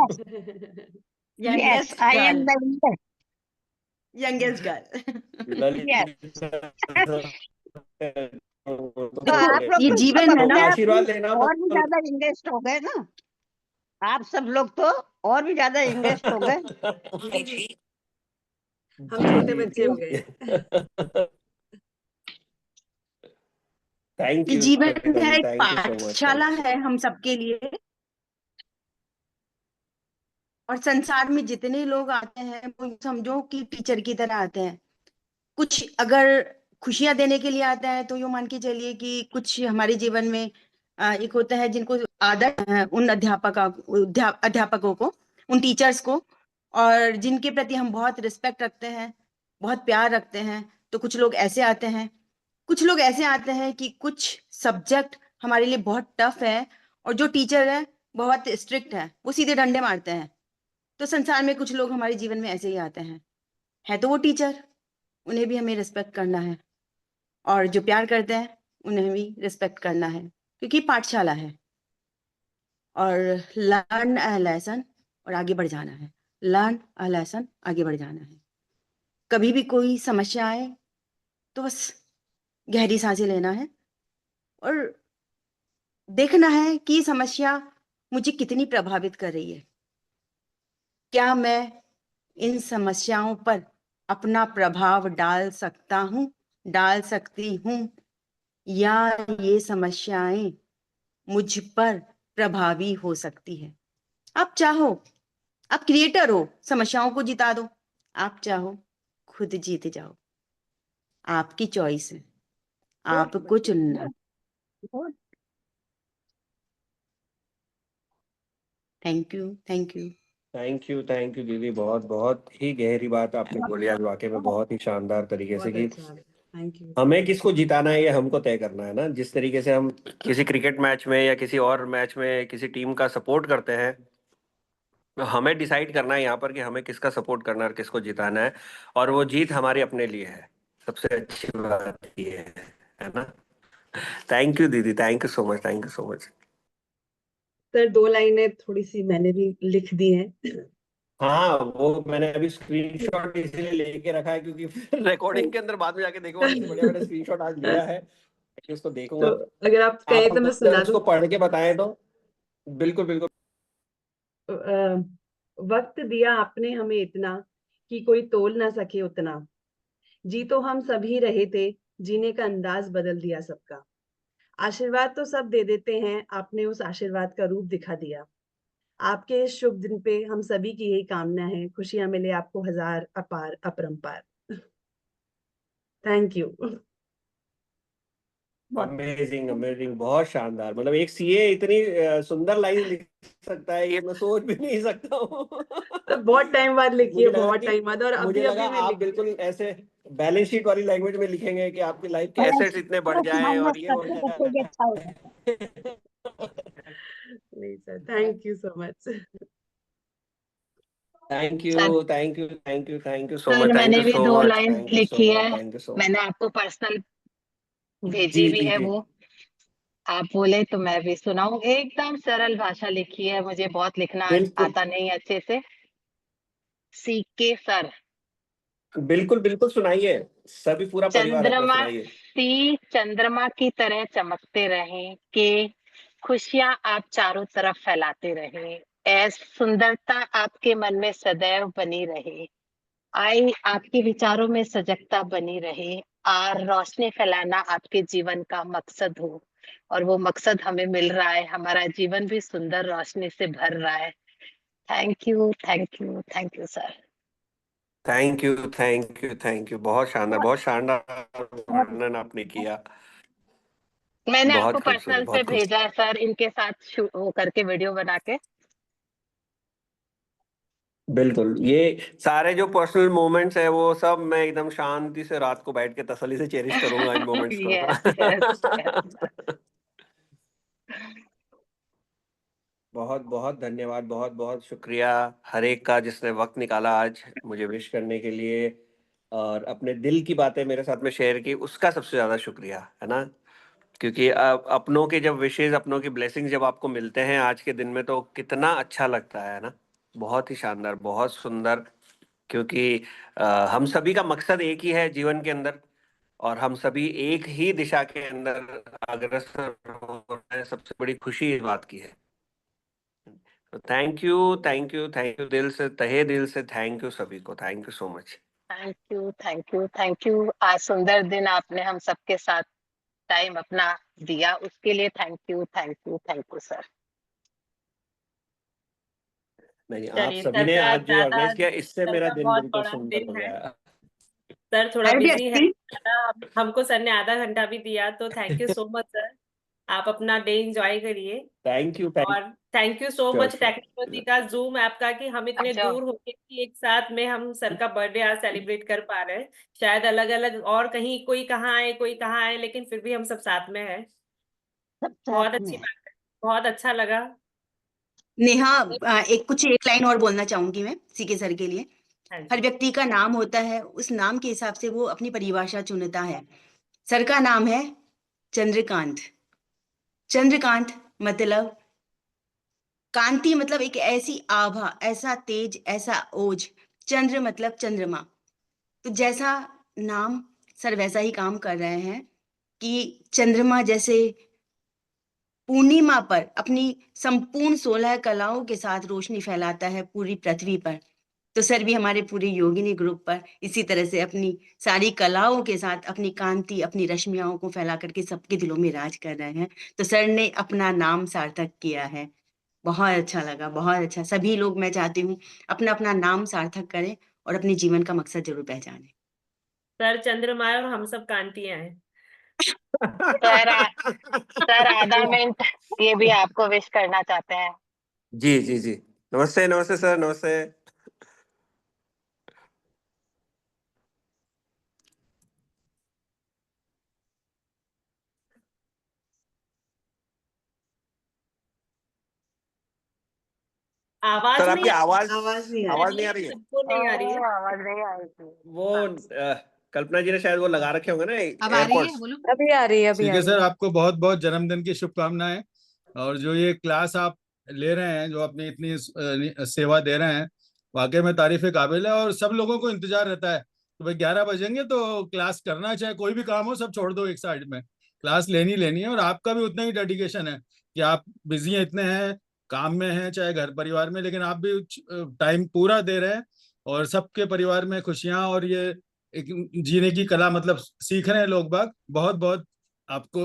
Yes, youngest I am girl, the leader. Youngest girl. Yes. Lalita तो देखो आप लोग ये तो सब जीवन है अपने ना, आप में आशीर्वाद लेना और भी तो। ज्यादा इंगेस्ट हो गए ना। आप सब लोग तो और भी ज्यादा इंगेस्ट हो गए। हम छोटे बच्चे हो गए। थैंक ये यू जीवन सरिता है, जी, एक थैंक यू सो मच, पाठशाला थैंक यू। है हम सबके लिए। और संसार में जितने लोग आते हैं वो समझो कि टीचर की तरह आते हैं। कुछ अगर खुशियां देने के लिए आता है तो यूं मान के चलिए कि कुछ हमारे जीवन में एक होता है जिनको आदर है उन अध्यापकों को, उन टीचर्स को, और जिनके प्रति हम बहुत रिस्पेक्ट रखते हैं, बहुत प्यार रखते हैं। तो कुछ लोग ऐसे आते हैं, कुछ लोग ऐसे आते हैं कि कुछ सब्जेक्ट हमारे लिए बहुत टफ है, और जो टीचर है बहुत स्ट्रिक्ट है, वो सीधे डंडे मारते हैं। तो संसार में कुछ लोग हमारे जीवन में ऐसे ही आते हैं, है तो वो टीचर, उन्हें भी हमें रिस्पेक्ट करना है, और जो प्यार करते हैं उन्हें भी रिस्पेक्ट करना है, क्योंकि पाठशाला है। और लर्न अ लेसन और आगे बढ़ जाना है, लर्न अ लेसन, आगे बढ़ जाना है। कभी भी कोई समस्या आए तो बस गहरी सांसें लेना है और देखना है कि ये समस्या मुझे कितनी प्रभावित कर रही है। क्या मैं इन समस्याओं पर अपना प्रभाव डाल सकता हूँ, डाल सकती हूँ, या ये समस्याएं मुझ पर प्रभावी हो सकती है। आप चाहो, आप क्रिएटर हो, समस्याओं को जिता दो। आप चाहो खुद जीत जाओ। आपकी चॉइस है, आपको चुनना। Thank you, thank you. Thank you दीदी, बहुत बहुत ही गहरी बात आपने बोली आज, वाकई में बहुत ही शानदार तरीके से कि थैंक यू। हमें किसको जिताना है ये हमको तय करना है ना। जिस तरीके से हम किसी क्रिकेट मैच में या किसी और मैच में किसी टीम का सपोर्ट करते हैं, हमें डिसाइड करना है यहाँ पर कि हमें किसका सपोर्ट करना है और किसको जिताना है, और वो जीत हमारी अपने लिए है। सबसे अच्छी बात ये है ना। थैंक यू दीदी, thank you so much, thank you so much. Sir 2 लाइनें थोड़ी सी मैंने भी लिख दी हैं। हाँ, वो मैंने अभी स्क्रीनशॉट इसलिए लेके रखा है क्योंकि रिकॉर्डिंग के अंदर बाद में जाके देखूंगा कि बढ़िया मैंने स्क्रीनशॉट आज लिया है, उसको देखूंगा। तो अगर आप कहें तो मैं अगर सुना उसको दूं। पढ़ के बताएं तो बिल्कुल बिल्कुल। वक्त दिया आपने हमें इतना कि कोई तोल ना सके उतना, जी तो हम सभी रहे थे, जीने का अंदाज बदल दिया सबका। आशीर्वाद तो सब दे देते हैं, आपने उस आशीर्वाद का रूप दिखा दिया। आपके इस शुभ दिन पे हम सभी की यही कामना है, खुशियां मिले आपको हजार अपार अपरंपार। Thank you. अमेजिंग अमेजिंग, बहुत शानदार। मतलब एक सीए इतनी सुंदर लाइन लिख सकता है, ये मैं सोच भी नहीं सकता हूँ। तो बहुत टाइम बाद लिखी है, मुझे लगा बहुत कि टाइम बाद, और मुझे अभी लगा अभी मैं आप लिख बिल्कुल ऐसे बैलेंस शीट वाली लैंग्वेज में लिखेंगे कि आपकी लाइफ के एसेट्स इतने बढ़ जाएं और ये हो जाए। नहीं sir, thank you so much. Thank you sir, thank you thank you thank you so sir much, thank मैंने यू भी सो 2 मच, लाइन थैंक यू सो लिखी मच, है, थैंक यू सो मच। मैंने आपको पर्सनल भेजी जी भी जी है। जी, वो आप बोले तो मैं भी सुनाऊं। एकदम सरल भाषा लिखी है, मुझे बहुत लिखना बिल्कुल आता नहीं अच्छे से। CK sir. बिल्कुल बिल्कुल सुनाइए, सभी पूरा परिवार है अपना, चंद्रमा सुनाइए। चंद्रमा की तरह चमकते रहें, कि खुशियां आप चारों तरफ फैलाते रहें, ऐसी सुंदरता आपके मन में सदैव बनी रहे, आई आपके विचारों में सजगता बनी रहे, और रोशनी फैलाना आपके जीवन का मकसद हो, और वो मकसद हमें मिल रहा है। हमारा जीवन भी सुंदर रोशनी से भर रहा है। Thank you, thank you, thank you sir. Thank you thank you thank you, बहुत शानदार वर्णन आपने किया। मैंने आपको बहुत पर्सनल खूबसूरत, से बहुत भेजा खूबसूरत। है सर, इनके साथ वो करके वीडियो बना के। बिल्कुल, ये सारे जो पर्सनल मोमेंट्स है वो सब मैं एकदम शांति से रात को बैठ के तसल्ली से चेरिश करूंगा इन मोमेंट्स को। Yes yes yes. बहुत बहुत धन्यवाद, बहुत बहुत शुक्रिया हर एक का जिसने वक्त निकाला आज मुझे विश करने के लिए और अपने दिल की बातें मेरे साथ में शेयर की, उसका सबसे ज्यादा शुक्रिया है ना। क्योंकि अपनों के जब विशेष, अपनों की ब्लेसिंग जब आपको मिलते हैं आज के दिन में तो कितना अच्छा लगता है ना। बहुत ही शानदार, बहुत सुंदर। क्योंकि हम सभी का मकसद एक ही है जीवन के अंदर, और हम सभी एक ही दिशा के अंदर अग्रसर हो रहे हैं। सबसे बड़ी खुशी इस बात की है। तो thank you thank you thank you, दिल से, तहे दिल से थैंक यू सभी को, thank you so much. Thank you, thank you, thank you. आज सुंदर दिन आपने हम सबके साथ टाइम अपना दिया, उसके लिए thank you, thank you, thank you sir. नहीं, आप चलिए, सभी सर ने का आज जो ज्यादा, ऑर्गेनाइज किया इससे सर मेरा का दिन बहुत बिल्कुल बड़ा सुंदर दिन हो है। गया। सर थोड़ा हर बिजी है, व्यक्ति हमको सर ने आधा घंटा भी दिया, तो thank you so much sir. आप अपना डे एंजॉय करिए। थैंक यू और thank you so sure much sure. Technology का, जूम ऐप का, कि हम इतने अच्छा, दूर होके भी एक साथ में हम सर का बर्थडे आज सेलिब्रेट कर पा रहे हैं। शायद अलग अलग और कहीं कोई कहाँ आए कोई कहाँ आए, लेकिन फिर भी हम सब साथ में हैं। सब बहुत साथ में अच्छी है। बात है, बहुत अच्छा लगा। नेहा, एक लाइन और बोलना चाहूंगी मैं सीके सर के लिए। हाँ हर जी। व्यक्ति का नाम होता है, उस नाम के हिसाब से वो अपनी परिभाषा चुनता है। सर का नाम है चंद्रकांत। चंद्रकांत मतलब कांति, मतलब एक ऐसी आभा, ऐसा तेज, ऐसा ओज। चंद्र मतलब चंद्रमा। तो जैसा नाम सर वैसा ही काम कर रहे हैं कि चंद्रमा जैसे पूर्णिमा पर अपनी संपूर्ण 16 कलाओं के साथ रोशनी फैलाता है पूरी पृथ्वी पर, तो सर भी हमारे पूरे योगिनी ग्रुप पर इसी तरह से अपनी सारी कलाओं के साथ अपनी कांति, अपनी रश्मियाओं को फैला करके सबके दिलों में राज कर रहे हैं। तो सर ने अपना नाम सार्थक किया है। बहुत अच्छा लगा, बहुत अच्छा। सभी लोग, मैं चाहती हूँ अपना अपना नाम सार्थक करें और अपने जीवन का मकसद जरूर पहचानें। सर चंद्रमा है और हम सब कांतियां हैं। सर आधा मिनट ये भी आपको विश करना चाहते हैं। जी जी जी, नमस्ते नमस्ते सर, नमस्ते। आवाज सर नहीं आपकी आवाज आवाज नहीं आ रही नहीं आ रही है। सबको नहीं आ रही है। आवाज नहीं आ रही थी। वो कल्पना जी ने शायद वो लगा रखे होंगे ना अब आ रही है, एयरपोर्ट्स। बोलो। अभी आ रही है, अभी ठीक आ है रही सर, है। आपको बहुत बहुत जन्मदिन की शुभकामनाएं। और जो ये क्लास आप ले रहे हैं, जो अपनी इतनी सेवा दे रहे हैं, वाकई में तारीफ काबिल है। और सब लोगों को इंतजार रहता है तो भाई 11 बजेंगे तो क्लास करना, चाहे कोई भी काम हो सब छोड़ दो एक साइड में, क्लास लेनी है। और आपका भी उतना ही डेडिकेशन है कि आप बिजी हैं, इतने हैं, काम में हैं, चाहे घर परिवार में, लेकिन आप भी टाइम पूरा दे रहे हैं और सबके परिवार में खुशियां और ये एक जीने की कला मतलब सीख रहे हैं लोग बाग। बहुत बहुत आपको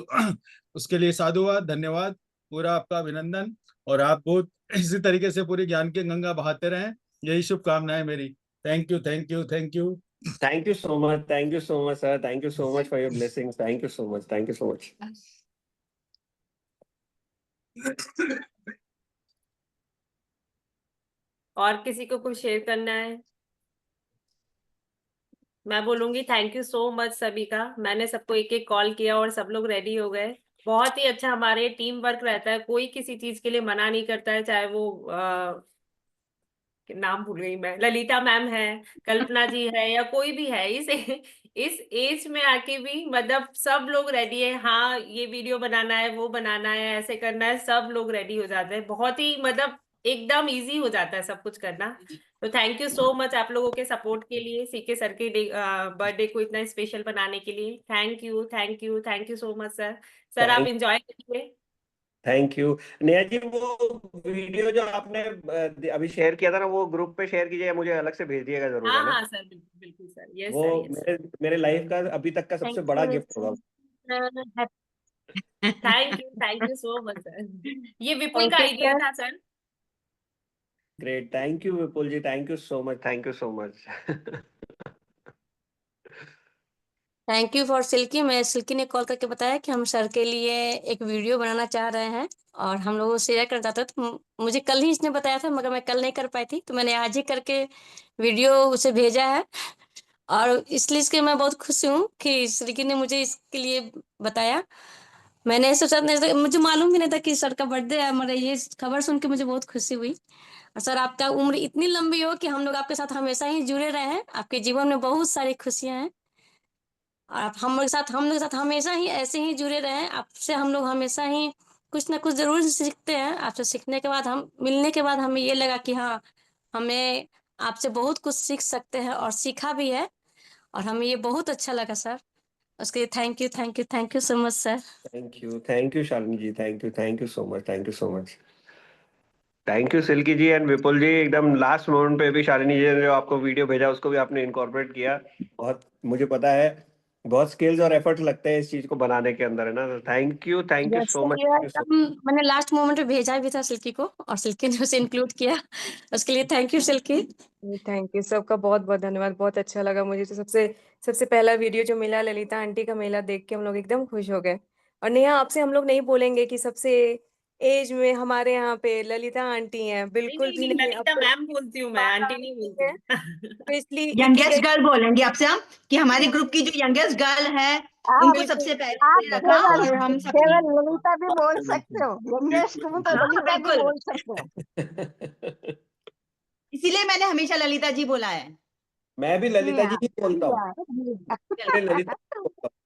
उसके लिए साधुवाद, धन्यवाद, पूरा आपका अभिनंदन। और आप बहुत इसी तरीके से पूरी ज्ञान की गंगा बहाते रहें, यही शुभकामनाएं मेरी। Thank you, thank you, thank you. Thank you so much, thank you so much sir, thank you so much for your blessings, thank you so much, thank you so much. और किसी को कुछ शेयर करना है? मैं बोलूंगी thank you so much सभी का। मैंने सबको एक एक कॉल किया और सब लोग रेडी हो गए। बहुत ही अच्छा हमारे टीम वर्क रहता है, कोई किसी चीज के लिए मना नहीं करता है, चाहे वो नाम भूल गई मैं, ललिता मैम है, कल्पना जी है, या कोई भी है। इस एज में आके भी मतलब सब लोग रेडी है। हाँ ये वीडियो बनाना है, वो बनाना है, ऐसे करना है, सब लोग रेडी हो जाते हैं। बहुत ही मतलब एकदम इजी हो जाता है सब कुछ करना। तो थैंक यू सो मच आप लोगों के सपोर्ट के लिए, सीके सर के बर्थडे को इतना स्पेशल बनाने के लिए। Thank you, thank you, thank you so much sir. Sir आप एंजॉय करिए। Thank you Neha ji. वो वीडियो जो आपने अभी शेयर किया था ना, वो ग्रुप पे शेयर कीजिएगा, मुझे अलग से भेज दिएगा जरूर, हाँ है ना। हाँ सर, बिल्कुल बिल्कुल सर। यस वो सर, यस। मेरे लाइफ का अभी तक का सबसे बड़ा गिफ्ट होगा। Thank you so much sir. ये विपुल का Thank you, आइडिया sir. था sir. Great, thank you Vipul ji, thank you so much, thank you so much. Thank you for Silky. मैं सिल्की ने कॉल करके बताया कि हम सर के लिए एक वीडियो बनाना चाह रहे हैं और हम लोगों को शेयर करना चाहते थे। तो मुझे कल ही इसने बताया था, मगर मैं कल नहीं कर पाई थी, तो मैंने आज ही करके वीडियो उसे भेजा है। और इसलिए इसके मैं बहुत खुश हूँ कि सिल्की ने मुझे इसके लिए बताया। मैंने सोचा नहीं, मुझे मालूम भी नहीं था कि सर का बर्थडे है। मगर ये खबर सुन के मुझे बहुत खुशी हुई। और सर आपका उम्र इतनी लंबी हो कि हम लोग आपके साथ हमेशा ही जुड़े रहे हैं। आपके जीवन में बहुत सारी खुशियां हैं और आप हम लोग के साथ हमेशा ही ऐसे ही जुड़े रहें। आपसे हम लोग हमेशा ही कुछ ना कुछ जरूर सीखते हैं। आपसे सीखने के बाद मिलने के बाद हमें ये लगा कि हाँ, हमें आपसे बहुत कुछ सीख सकते हैं और सीखा भी है। और हमें ये बहुत अच्छा लगा सर। उसके लिए thank you, thank you, thank you so much sir. Thank you Shalini ji, thank you so much, thank you so much. Thank you Silky ji and Vipul ji. एकदम लास्ट मोमेंट पे भी शालिनी जी ने जो आपको वीडियो भेजा उसको भी आपने इनकॉर्पोरेट किया। बहुत, मुझे पता है बहुत स्किल्स और एफर्ट्स लगते हैं इस चीज को बनाने के अंदर, है ना। Thank you so much. मैंने लास्ट मोमेंट पे भेजा भी था सिल्की को और सिल्की ने उसे इंक्लूड किया। उसके लिए thank you Silky. Thank you, सबका बहुत बहुत धन्यवाद। बहुत अच्छा लगा मुझे। तो सबसे पहला वीडियो जो मिला ललिता आंटी का मिला, देख के हम लोग एकदम खुश हो गए। और नेहा आपसे हम लोग नहीं बोलेंगे कि सबसे एज में हमारे यहाँ पे ललिता आंटी हैं, बिल्कुल भी नहीं, नहीं। ललिता मैम बोलती हूँ मैं, आंटी नहीं बोलती हूँ। तो इसलिए यंगेस्ट गर्ल बोलेंगे आपसे हम, कि हमारे ग्रुप की जो यंगेस्ट गर्ल है उनको सबसे पहले आप हमने रखा और हम सब केवल ललिता भी बोल सकते हो, यंगेस्ट हूँ तो हाँ ललिता भी बिल्कुल, बोल सकते हो। इसीलिए मैंने हमेशा ललिता जी बोला है। मैं भी ललिता जी ही बोलता हूँ, ललिता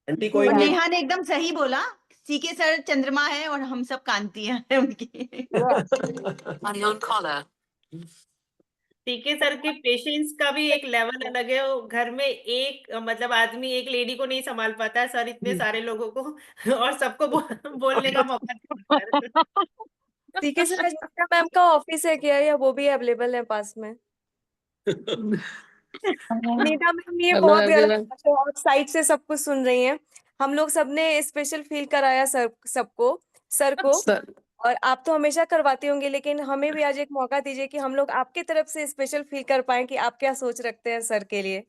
आंटी कोई और नहीं। नेहा ने एकदम सही बोला, सीके सर चंद्रमा है और हम सब कांति हैं उनकी। Unknown caller. सीके सर के पेशेंस का भी एक लेवल अलग है। वो घर में एक मतलब आदमी एक लेडी को नहीं संभाल पाता है, सर इतने सारे लोगों को और सबको बोलने का मौका देते हैं sir. CK sir Ajanta ma'am का ऑफिस है क्या, या वो भी अवेलेबल है पास में? नीता मैम ये हेलो बहुत गलत एवरीवन। बात है, आप साइड से सब कुछ सुन रही हैं। हम लोग सबने स्पेशल फील कराया सबको, सर को, सर और आप तो हमेशा करवाती होंगी, लेकिन हमें भी आज एक मौका दीजिए कि हम लोग आपकी तरफ से स्पेशल फील कर पाए कि आप क्या सोच रखते हैं सर के लिए।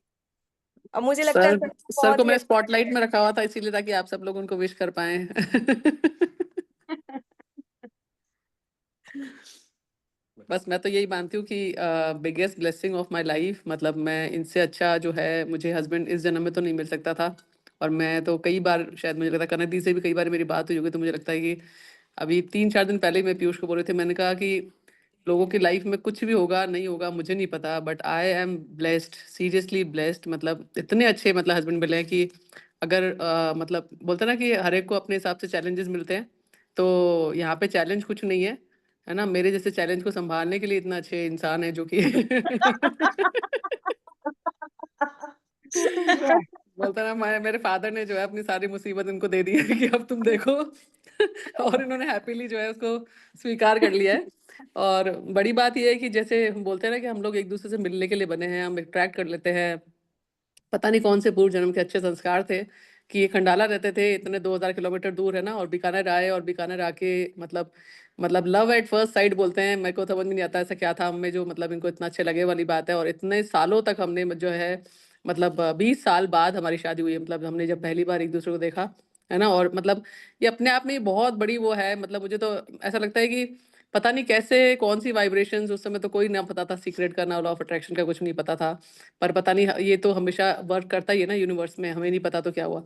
और मुझे लगता है सर सर सर बहुत को ही मैंने अच्छा स्पॉटलाइट में रखा हुआ था इसीलिए, ताकि आप सब लोग उनको विश कर पाए। बस मैं तो यही मानती हूँ कि biggest blessing of my life, मतलब मैं इनसे अच्छा जो है मुझे हस्बैंड इस जन्म में तो नहीं मिल सकता था। और मैं तो कई बार, शायद मुझे लगता है कनक दी से भी कई बार मेरी बात हुई होगी, तो मुझे लगता है कि अभी 3-4 दिन पहले ही मैं पीयूष को बोल रही थी, मैंने कहा कि लोगों की लाइफ में कुछ भी होगा नहीं होगा मुझे नहीं पता, but I am blessed, seriously blessed. मतलब इतने अच्छे मतलब हस्बैंड मिले हैं कि अगर मतलब बोलते हैं ना कि हर एक को अपने हिसाब से चैलेंजेस मिलते हैं, तो यहाँ पे चैलेंज कुछ नहीं है ना। मेरे जैसे चैलेंज को संभालने के लिए इतना अच्छे इंसान है जो कि बोलता ना, मेरे फादर ने जो है अपनी सारी मुसीबत इनको दे दी है कि अब तुम देखो। और इन्होंने हैप्पीली जो है उसको स्वीकार कर लिया है। और बड़ी बात यह है कि जैसे हम बोलते हैं ना कि हम लोग एक दूसरे से मिलने के लिए बने हैं, हम अट्रैक्ट कर लेते हैं। पता नहीं कौन से पूर्व जन्म के अच्छे संस्कार थे कि ये खंडाला रहते थे, इतने 2000 किलोमीटर दूर है ना, और बीकानेर आए और बीकानेर आके मतलब लव एट फर्स्ट साइट बोलते हैं। मेरे को समझ में नहीं आता ऐसा क्या था हमें जो मतलब इनको इतना अच्छे लगे वाली बात है। और इतने सालों तक हमने जो है मतलब 20 साल बाद हमारी शादी हुई है, मतलब हमने जब पहली बार एक दूसरे को देखा है ना। और मतलब ये अपने आप में ही बहुत बड़ी वो है, मतलब मुझे तो ऐसा लगता है कि पता नहीं कैसे कौन सी वाइब्रेशंस, उस समय तो कोई ना पता था सीक्रेट का, ना लॉ ऑफ अट्रैक्शन का कुछ नहीं पता था। पर पता नहीं ये तो हमेशा वर्क करता ही है ना यूनिवर्स में, हमें नहीं पता तो क्या हुआ।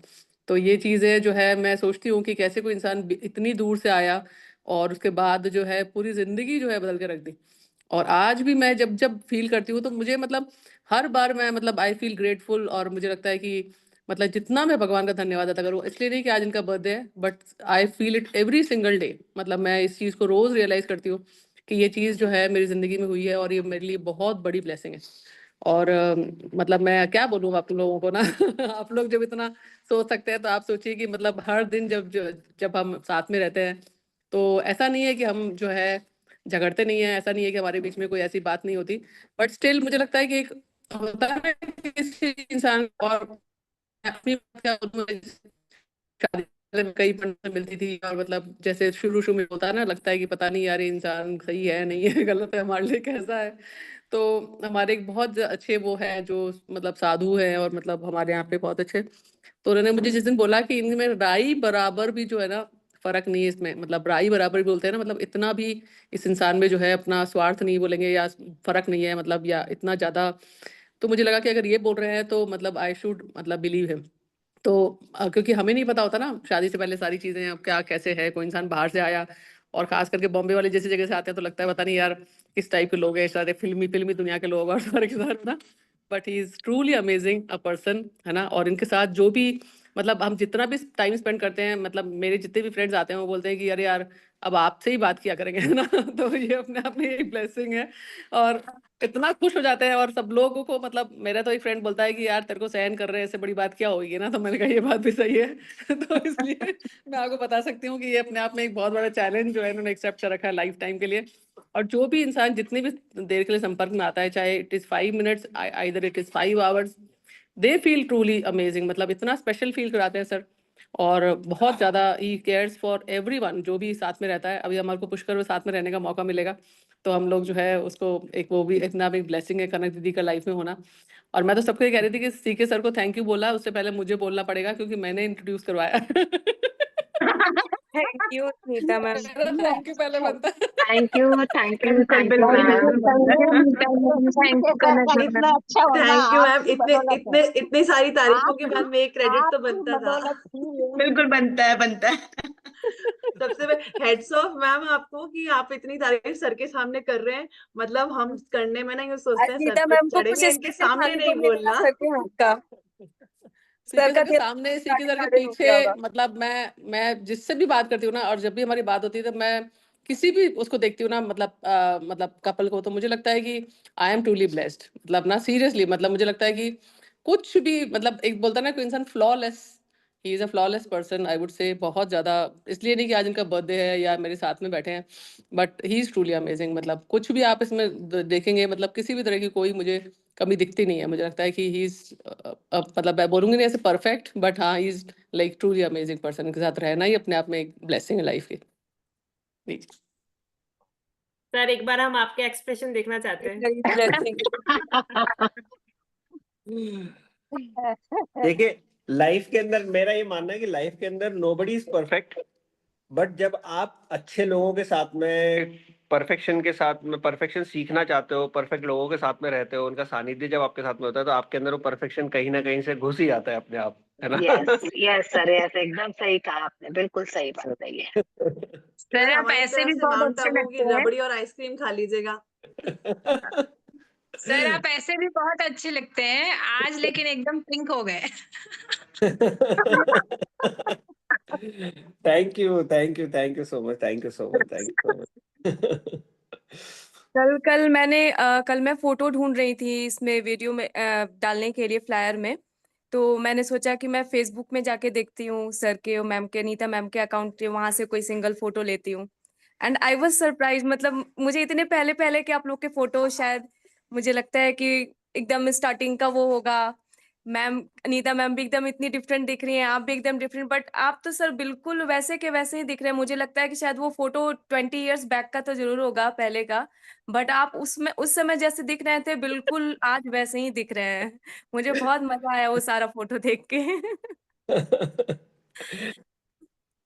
तो ये चीज़ें जो है मैं सोचती हूँ कि कैसे कोई इंसान इतनी दूर से आया और उसके बाद जो है पूरी जिंदगी जो है बदल के रख दी। और आज भी मैं जब जब फील करती हूँ तो मुझे मतलब हर बार मैं मतलब आई फील ग्रेटफुल। और मुझे लगता है कि मतलब जितना मैं भगवान का धन्यवाद अदा करूँ, इसलिए नहीं कि आज इनका बर्थडे है, but I feel it every single day. मतलब मैं इस चीज़ को रोज़ रियलाइज़ करती हूँ कि ये चीज़ जो है मेरी ज़िंदगी में हुई है और ये मेरे लिए बहुत बड़ी ब्लेसिंग है। और मतलब मैं क्या बोलूँ आप लोगों को ना आप लोग जब इतना सोच सकते हैं तो आप सोचिए कि मतलब हर दिन जब हम साथ में रहते हैं तो ऐसा नहीं है कि हम जो है झगड़ते नहीं है, ऐसा नहीं है कि हमारे बीच में कोई ऐसी बात नहीं होती। बट स्टिल मुझे लगता है कि एक होता है ना कि किसी इंसान और अपनी बात क्या बोलूं, मैं शादी में कई पंडित से मिलती थी और मतलब जैसे शुरू शुरू में होता है ना, लगता है कि पता नहीं यार ये इंसान सही है नहीं है, गलत है, हमारे लिए कैसा है। तो हमारे एक बहुत अच्छे वो है जो मतलब साधु है और मतलब हमारे यहाँ पे बहुत अच्छे, तो उन्होंने मुझे जिस दिन बोला कि इनमें राई बराबर भी जो है ना फर्क नहीं है इसमें, मतलब राई बराबर भी बोलते हैं ना, मतलब इतना भी इस इंसान में जो है अपना स्वार्थ नहीं बोलेंगे या फर्क नहीं है मतलब, या इतना ज्यादा। तो मुझे लगा कि अगर ये बोल रहे हैं तो मतलब आई शुड मतलब बिलीव हिम। तो क्योंकि हमें नहीं पता होता ना शादी से पहले सारी चीजें अब क्या कैसे है, कोई इंसान बाहर से आया और खास करके बॉम्बे वाले जैसी जगह से आते हैं तो लगता है पता नहीं यार किस टाइप के लोग हैं, सारे फिल्मी फिल्मी दुनिया के लोग और सारे के सारे ना। But he is truly amazing a person है ना। और इनके साथ जो भी मतलब हम जितना भी टाइम स्पेंड करते हैं, मतलब मेरे जितने भी फ्रेंड्स आते हैं वो बोलते हैं कि अरे यार अब आपसे ही बात किया करेंगे है ना। तो ये अपने आप में एक ब्लेसिंग है। और इतना खुश हो जाते हैं और सब लोगों को, मतलब मेरा तो एक फ्रेंड बोलता है कि यार तेरे को सहन कर रहे हैं, इससे बड़ी बात क्या होगी ना। तो मैंने कहा ये बात भी सही है। तो इसलिए मैं आपको बता सकती हूँ कि ये अपने आप में एक बहुत बड़ा चैलेंज जो है इन्होंने एक्सेप्ट कर रखा है लाइफ टाइम के लिए। और जो भी इंसान जितनी भी देर के लिए संपर्क में आता है, चाहे it is 5 minutes either it is 5 hours, they feel truly amazing. मतलब इतना स्पेशल फील कराते हैं सर। और बहुत ज़्यादा ही केयर्स फॉर एवरीवन जो भी साथ में रहता है। अभी हमारे को पुष्कर में साथ में रहने का मौका मिलेगा तो हम लोग जो है उसको एक वो भी इतना भी ब्लेसिंग है कनक दीदी का लाइफ में होना। और मैं तो सबको ये कह रही थी कि सीके सर को थैंक यू बोला, उससे पहले मुझे बोलना पड़ेगा क्योंकि मैंने इंट्रोड्यूस करवाया। Thank you Neeta ma'am. Thank you पहले बनता है। थैंक यू थैंक यू बिल्कुल थैंक यू बिल्कुल मैम। थैंक यू कनक इतना मैम। अच्छा होना थैंक यू मैम। आपकी इतने बदौलत है। इतने इतनी सारी तारीफों के आप बाद में एक क्रेडिट तो आपकी बनता था। बदौलत ही है। बिल्कुल बनता है बनता है। सबसे हेड्स ऑफ मैम आपको कि आप इतनी तारीफ सर के सामने कर रहे हैं। मतलब हम करने में ना ये आज सोचते हैं सर नीता पे मैम को कुछ चढ़ेंगे, इनके स्पेशल सामने खाने नहीं को मिलेगा बोलना। सर के हाथ का। सर सीके का सर के सामने, सीके सर के हो गया पीछे, होगा। मतलब मैं जिससे भी बात करती हूँ ना और जब भी हमारी बात होती है तो मैं किसी भी उसको देखती हूँ ना, मतलब कपल को, तो मुझे लगता है कि आई एम ट्रूली ब्लेस्ड। मतलब ना सीरियसली, मतलब मुझे लगता है कि कुछ भी, मतलब एक बोलता है ना कोई इंसान flawless, he is a flawless person, I would से। बहुत ज्यादा, इसलिए नहीं कि आज इनका बर्थडे है या मेरे साथ में बैठे हैं, but he is truly amazing. मतलब कुछ भी आप इसमें देखेंगे, मतलब किसी भी तरह की कोई मुझे कमी दिखती नहीं है। मुझे लगता है कि ही इज, मतलब मैं बोलूंगी नहीं ऐसे परफेक्ट, बट हाँ, he is like truly amazing person. के साथ रहना ही अपने आप में एक ब्लेसिंग है लाइफ की। सर एक बार हम आपके एक्सप्रेशन देखना चाहते हैं। देखिए, लाइफ के अंदर मेरा ये मानना है कि लाइफ के अंदर नोबडी इज परफेक्ट, बट जब आप अच्छे लोगों के साथ में, परफेक्शन के साथ में, परफेक्शन सीखना चाहते हो, परफेक्ट लोगों के साथ में रहते हो, उनका सानिध्य जब आपके साथ में होता है, तो आपके अंदर वो परफेक्शन कहीं ना कहीं से घुस ही जाता है अपने आप, है ना? यस यस सर, यस, एकदम सही कहा आपने, बिल्कुल सही बात है ये। सर आप हमारी ऐसे तरफ भी से बहुत माउंट अच्छे आबू की लगते हैं। रबड़ी और आइसक्रीम खा लीजिएगा। सर आप ऐसे भी बहुत अच्छे लगते हैं, आज लेकिन एकदम पिंक हो गए। Thank you, thank you, thank you so much, thank you so much, thank you so much. कल मैं फोटो ढूंढ रही थी इसमें वीडियो में डालने के लिए, फ्लायर में। तो मैंने सोचा कि मैं फेसबुक में जाके देखती हूँ सर के और मैम के, अनीता मैम के अकाउंट के, वहां से कोई सिंगल फोटो लेती हूँ। एंड आई वाज सरप्राइज, मतलब मुझे इतने पहले पहले के आप लोग के फोटो, शायद मुझे लगता है कि एकदम स्टार्टिंग का वो होगा। मैम, अनीता मैम भी एकदम इतनी डिफरेंट दिख रही हैं, आप भी एकदम डिफरेंट, बट आप तो सर बिल्कुल वैसे के वैसे ही दिख रहे हैं। मुझे लगता है कि शायद वो फोटो 20 इयर्स बैक का तो जरूर होगा, पहले का, बट आप उसमें उस समय जैसे दिख रहे थे बिल्कुल आज वैसे ही दिख रहे हैं। मुझे बहुत मजा आया वो सारा फोटो देख के।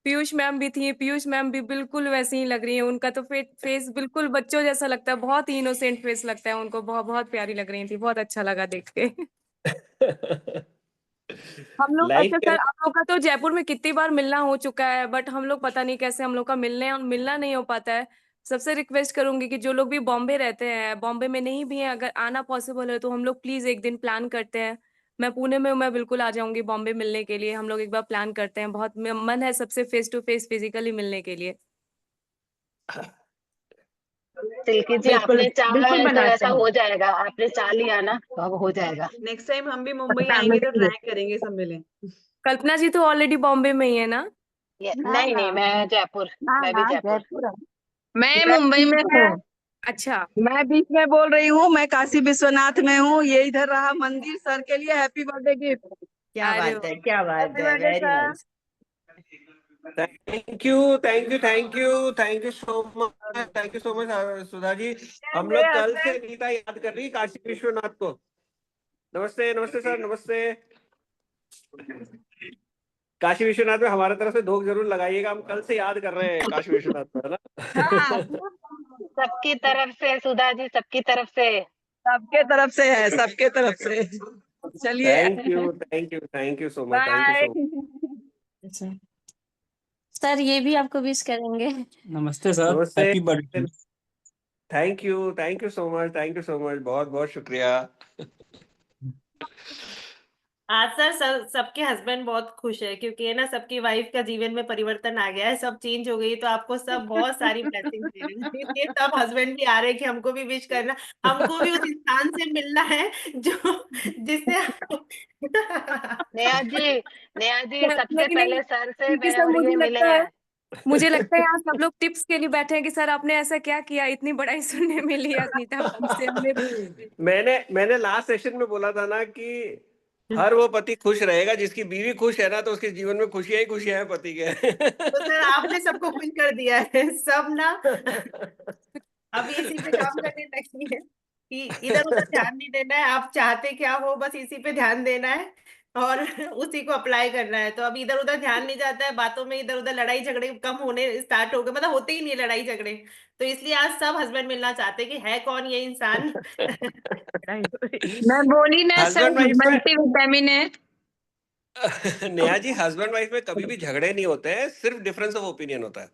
पीयूष मैम भी थी, पीयूष मैम भी बिल्कुल वैसे ही लग रही है। उनका तो फेस बिल्कुल बच्चों जैसा लगता है, बहुत ही इनोसेंट फेस लगता है उनको। बहुत बहुत प्यारी लग रही थी, बहुत अच्छा लगा देख के। हम लोग, लाइफ अच्छा के सर, आप लोग का तो जयपुर में कितनी बार मिलना हो चुका है, बट हम लोग पता नहीं कैसे हम लोग का मिलना नहीं हो पाता है। सबसे रिक्वेस्ट करूंगी कि जो लोग भी बॉम्बे रहते हैं, बॉम्बे में नहीं भी हैं, अगर आना पॉसिबल है तो हम लोग प्लीज एक दिन प्लान करते हैं। मैं पुणे में हूँ, मैं बिल्कुल आ जाऊंगी बॉम्बे मिलने के लिए। हम लोग एक बार प्लान करते हैं, बहुत मन है सबसे फेस टू फेस फिजिकली मिलने के लिए। सिल्की जी, बिल्कुल आपने चाहा बिल्कुल है तो बनाते ऐसा हैं। हो जाएगा, आपने चाह लिया ना तो अब हो जाएगा। नेक्स्ट टाइम हम भी मुंबई आएंगे तो फैमिली ट्राई करेंगे सब मिलें। कल्पना जी तो ऑलरेडी बॉम्बे में ही है ना? ना नहीं ना नहीं, मैं जयपुर, ना मैं भी ना, जयपुर। जयपुर है। मैं मैं मुंबई बीच में में हूँ। अच्छा। मैं बीच में बोल रही हूँ, मैं काशी विश्वनाथ में हूँ। ये इधर रहा मंदिर, सर के लिए हैप्पी बर्थडे गिफ्ट। क्या अरे बात है, क्या बात हैप्पी है, birthday very sir. Nice. Thank you, thank you, thank you, thank you so much, thank you so much Sudha ji. हम लोग कल से नीता याद कर रही है काशी विश्वनाथ को। नमस्ते, नमस्ते सर, नमस्ते। काशी विश्वनाथ में हमारे तरफ से धूप जरूर लगाइएगा, हम कल से याद कर रहे हैं काशी विश्वनाथ को, है ना? सबकी तरफ से सुधा जी, सबकी तरफ से। सबके तरफ से है, सबके तरफ से। चलिए, thank you, thank you, thank you so much, thank you bye. So much. Sir ये भी आपको विश करेंगे। नमस्ते सर, नमस्ते, happy birthday. Thank you so much, thank you so much, बहुत बहुत शुक्रिया। आज सर सबके हस्बैंड बहुत खुश है, क्योंकि है ना, सबकी वाइफ का जीवन में परिवर्तन आ गया है, सब चेंज हो गई, तो आपको सब बहुत सारी ब्लेसिंग दे रहे हैं। इसलिए सब हस्बैंड भी आ रहे हैं कि हमको भी विश करना, हमको भी उस इंसान से मिलना है जो जिससे नेहा जी सबसे नहीं पहले नहीं, सर से क्योंकि सर और ये मिले हैं। मुझे लगता है यहाँ सब लोग टिप्स के लिए बैठे हैं कि सर आपने ऐसा क्या किया, इतनी बड़ाई सुनने मिली है अनीता मैम से हमने। मैंने लास्ट सेशन में बोला था ना कि हर वो पति खुश रहेगा जिसकी बीवी खुश है ना, तो उसके जीवन में खुशियां ही खुशियां हैं पति के। तो सर आपने सबको खुश कर दिया है, सब ना अभी इसी पे काम करने लगी है कि इधर उधर ध्यान नहीं देना है, आप चाहते क्या हो बस इसी पे ध्यान देना है और उसी को अप्लाई करना है। तो अब इधर उधर ध्यान नहीं जाता है, बातों में इधर उधर लड़ाई झगड़े कम होने स्टार्ट हो गए, मतलब होते ही नहीं है लड़ाई झगड़े। तो इसलिए आज सब हस्बैंड मिलना चाहते हैं कि है कौन ये इंसान। मैं बोली ना सर, हस्बैंड वाइफ में मल्टीविटामिन है। नेहा जी, हस्बैंड वाइफ में कभी भी झगड़े नहीं होते हैं, सिर्फ डिफरेंस ऑफ ओपिनियन होता है।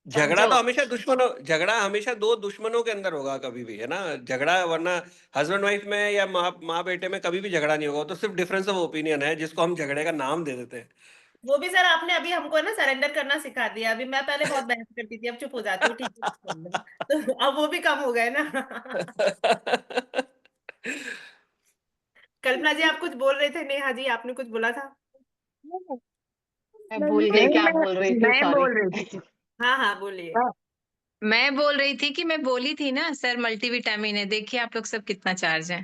समझो, झगड़ा हमेशा दो दुश्मनों के अंदर होगा कभी भी, है ना झगड़ा, वरना हस्बैंड वाइफ में या माँ बेटे में कभी भी झगड़ा नहीं होगा। तो सिर्फ डिफरेंस ऑफ ओपिनियन है जिसको हम झगड़े का नाम दे देते हैं। वो भी सर आपने अभी हमको ना सरेंडर करना सिखा दिया। अभी मैं पहले बहुत बहस करती थी, अब चुप हो जाती हूँ, ठीक है छोड़ दो। तो अब वो भी कम हो गए ना। कल्पना जी आप कुछ बोल रहे थे, नेहा जी आपने कुछ बोला था। मैं भूल गई क्या बोल रही थी, मैं सॉरी। बोल रही थी हाँ हाँ बोलिए। मैं बोल रही थी कि मैं बोली थी ना सर मल्टीविटामिन है, देखिए आप लोग सब कितना चार्ज है।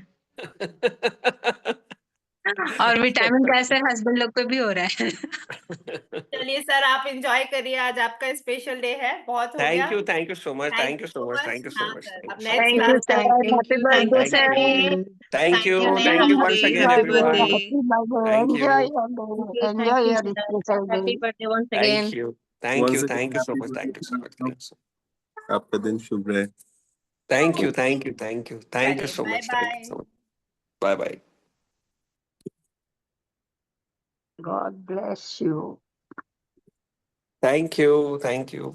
और विटामिन का असर हस्बैंड लोग पे भी हो रहा है। चलिए सर आप एंजॉय करिए, आज आपका स्पेशल डे है, बहुत हो गया। Thank you so much, thank thank you you so so much, much. Thank you so हाँ मच, सर, थैंक अब you next thank you class sir, happy birthday sir. Thank you, Neha thank you ji, once again happy everyone. Birthday. Thank you, Thank you, enjoy your sir. Special day. Happy birthday once again. thank you, thank Once you, again, thank you so happy much, birthday thank you so much, to thank you so you. आपका दिन शुभ रहे। thank you, thank you, thank you, thank you चलिए so bye much, thank you bye. so much. Bye bye. God bless you. Thank you, thank you.